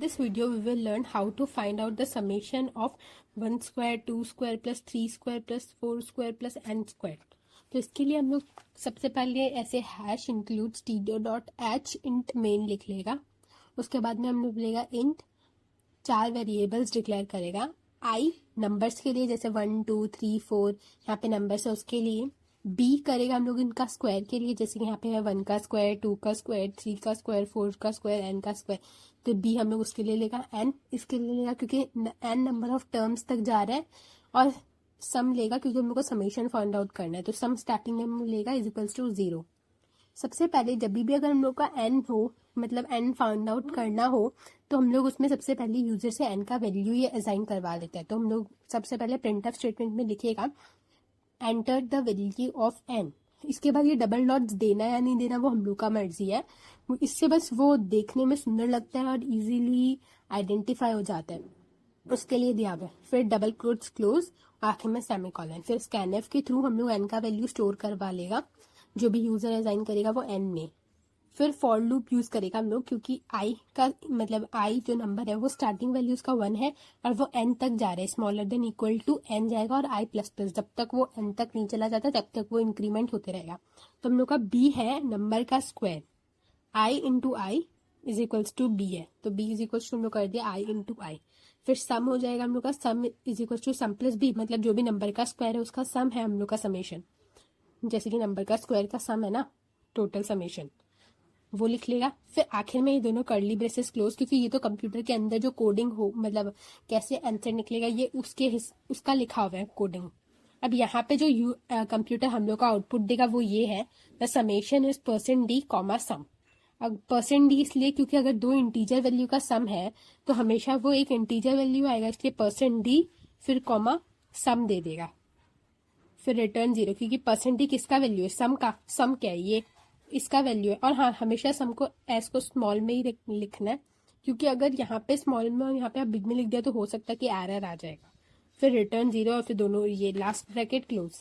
this video, we will learn how to find out the summation of 1 square, 2 square plus 3 square plus 4 square plus n square. तो इसके लिए हम लोग सबसे पहले ऐसे hash includes t.h int main लिख लेगा. उसके बाद में हम लोग लेगा इंट 4 वेरिएबल्स डिक्लेयर करेगा. i नंबर्स के लिए, जैसे 1 2 3 4 यहाँ पे नंबर्स है उसके लिए. b करेगा हम लोग इनका स्क्वायर के लिए, जैसे कि यहाँ पे है 1 का स्क्वायर, 2 का स्क्वायर, 3 का स्क्वायर, 4 का स्क्वायर, n का स्क्वायर. तो b हम लोग उसके लिए लेगा. n इसके लिए लेगा क्योंकि n नंबर ऑफ टर्म्स तक जा रहा है. और सम लेगा क्योंकि हम लोग को समेशन फाइंड आउट करना है. तो सम स्टार्टिंग में हम लोग लेगा इज इक्वल्स टू 0. सबसे पहले जब भी अगर हम लोग का n हो, मतलब n फाइंड आउट करना हो, तो हम लोग उसमें सबसे पहले यूजर से n का वैल्यू ये असाइन करवा लेते हैं. तो हम लोग सबसे पहले प्रिंटफ स्टेटमेंट में लिखेगा enter the value of n. इसके बाद ये डबल डॉट्स देना या नहीं देना वो हम लोग का मर्जी है. इससे बस वो देखने में सुंदर लगता है और इजीली आइडेंटिफाई हो जाता है, उसके लिए दिया हुआ है. फिर डबल क्लोज क्लोज, आखिर में सेमीकोलन. फिर स्कैनएफ के थ्रू हम लोग n का वैल्यू स्टोर करवा लेगा, जो भी यूजर असाइन करेगा वो n में. फिर फॉर लूप यूज करेगा हम लोग, क्योंकि i का मतलब i जो नंबर है वो स्टार्टिंग वैल्यू उसका 1 है और वो n तक जा रहा है. Smaller than equal to n जाएगा और i प्लस प्लस जब तक वो n तक नहीं चला जाता तब तक वो इंक्रीमेंट होते रहेगा. तो हम लोग का b है नंबर का square, i into I is equals to b है. तो b इज इक्वल्स टू हम लोग कर दिया i इंटू आई. फिर सम हो जाएगा हम लोग का, sum is equals to sum plus b, मतलब जो भी नंबर का स्क्वायर है उसका सम है हम लोग का समेशन. जैसे कि नंबर का स्क्वायर का सम है ना, टोटल समेशन, वो लिख लेगा. फिर आखिर में ये दोनों कर्ली ब्रेसेस क्लोज, क्योंकि ये तो कंप्यूटर के अंदर जो कोडिंग हो, मतलब कैसे आंसर निकलेगा ये उसका लिखा हुआ है कोडिंग. अब यहाँ पे जो कंप्यूटर हम लोग का आउटपुट देगा वो ये है, the summation is %d comma sum. अब %d इसलिए क्योंकि अगर दो इंटीजर वैल्यू का सम है तो हमेशा वो एक इंटीजर वैल्यू आएगा, इसलिए %d फिर कॉमा सम दे देगा. फिर रिटर्न 0, क्योंकि %d किसका वैल्यू है, सम का. सम क्या है, ये इसका वैल्यू है. और हाँ, हमेशा सम को एस को स्मॉल में ही लिखना है, क्योंकि अगर यहाँ पे स्मॉल में और यहाँ पे आप बिग में लिख दिया तो हो सकता है कि एरर आ जाएगा. फिर रिटर्न 0 और फिर दोनों ये लास्ट ब्रैकेट क्लोज,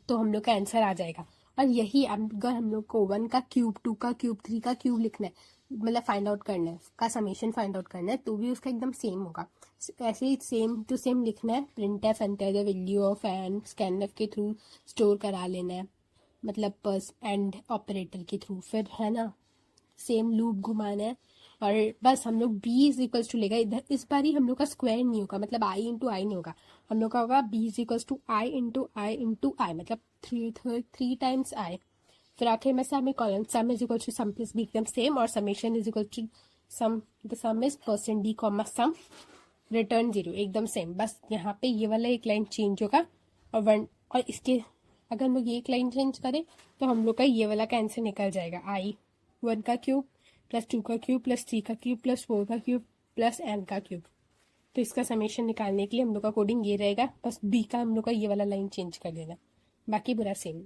तो हम लोग का आंसर आ जाएगा. और यही अगर हम लोग को 1 का क्यूब, 2 का क्यूब, 3 का क्यूब लिखना है, मतलब फाइंड आउट करना है, का समेशन फाइंड आउट करना है, तो भी उसका एकदम सेम होगा. ऐसे ही सेम टू सेम लिखना है. Printf enter the value of N, scanf के थ्रू स्टोर करा लेना है, मतलब पर्स एंड ऑपरेटर के थ्रू. फिर है ना, सेम लूप घुमाना है और बस हम लोग b इज इक्वल्स टू लेगा. इधर इस बार ही हम लोग का स्क्वायर नहीं होगा, मतलब i इंटू आई नहीं होगा. हम लोग का होगा b is equals to i into i into i, मतलब 3 टाइम्स i. फिर आखिर में semicolon, sum is equal to sum plus b, एकदम सेम. और summation is equal to sum, the sum is %d comma sum, return 0, एकदम same. बस यहाँ पे ये वाला एक लाइन चेंज होगा और 1, और इसके अगर हम लोग ये एक लाइन चेंज करें तो हम लोग का ये वाला का आंसर निकल जाएगा. i 1 का क्यूब प्लस 2 का क्यूब प्लस 3 का क्यूब प्लस 4 का क्यूब प्लस n का क्यूब. तो इसका समेशन निकालने के लिए हम लोग का कोडिंग ये रहेगा, बस b का हम लोग का ये वाला लाइन चेंज कर देना, बाकी पूरा सेम.